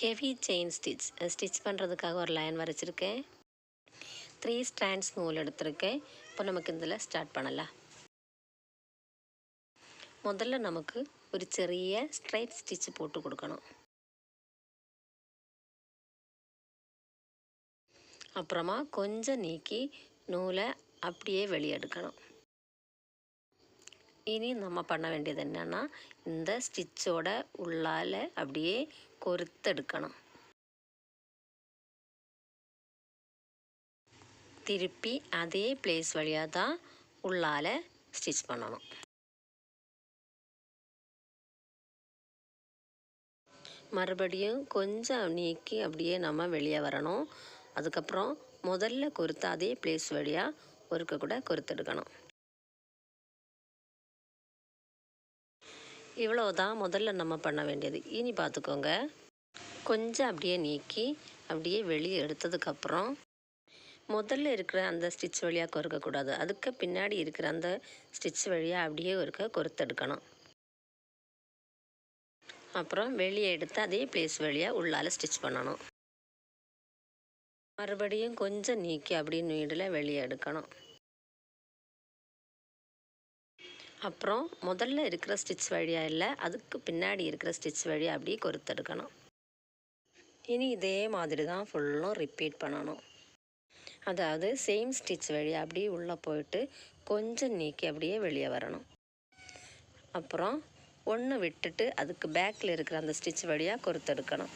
Heavy chain stitch பண்ணுறதுக்காக ஒரு line வரைச்சிருக்கேன். 3 strands நூல் எடுத்திருக்கேன். இப்போ நமக்கு இதில் ஸ்டார்ட் பண்ணலாம். முதல்ல நமக்கு ஒரு சிறிய ஸ்ட்ரைட் ஸ்டிச் போட்டு கொடுக்கணும். அப்புறமா கொஞ்சம் நீக்கி நூலை அப்படியே வெளியே எடுக்கணும். இனி நம்ம பண்ண வேண்டியது என்னென்னா, இந்த ஸ்டிச்சோட உள்ளால் அப்படியே கொறுத்தெடுக்கணும். திருப்பி அதே பிளேஸ் வழியாக தான் உள்ளால் ஸ்டிச் பண்ணணும். மறுபடியும் கொஞ்சம் நீக்கி அப்படியே நம்ம வெளியே வரணும். அதுக்கப்புறம் முதல்ல கொறுத்த அதே பிளேஸ் வழியாக ஒருக்க கூட கொறுத்தெடுக்கணும். இவ்வளோதான் முதல்ல நம்ம பண்ண வேண்டியது. இனி பார்த்துக்கோங்க, கொஞ்சம் அப்படியே நீக்கி அப்படியே வெளியே எடுத்ததுக்கப்புறம் முதல்ல இருக்கிற அந்த ஸ்டிச் வழியாக கொறுக்கக்கூடாது. அதுக்கு பின்னாடி இருக்கிற அந்த ஸ்டிச் வழியாக அப்படியே கொறுத்தெடுக்கணும். அப்புறம் வெளியே எடுத்து அதே பிளேஸ் வழியாக உள்ளால் ஸ்டிச் பண்ணணும். மறுபடியும் கொஞ்சம் நீக்கி அப்படியே நீடில் வெளியே எடுக்கணும். அப்புறம் முதல்ல இருக்கிற ஸ்டிச் வழியாக இல்லை, அதுக்கு பின்னாடி இருக்கிற ஸ்டிச் வழியாக அப்படியே கொறுத்தெடுக்கணும். இனி இதே மாதிரி தான் ஃபுல்லும் ரிப்பீட் பண்ணணும். அதாவது சேம் ஸ்டிச் வழியாக அப்படியே உள்ளே போயிட்டு கொஞ்சம் நீக்கி அப்படியே வெளியே வரணும். அப்புறம் ஒன்று விட்டுட்டு அதுக்கு பேக்கில் இருக்கிற அந்த ஸ்டிச் வழியாக கொறுத்தெடுக்கணும்.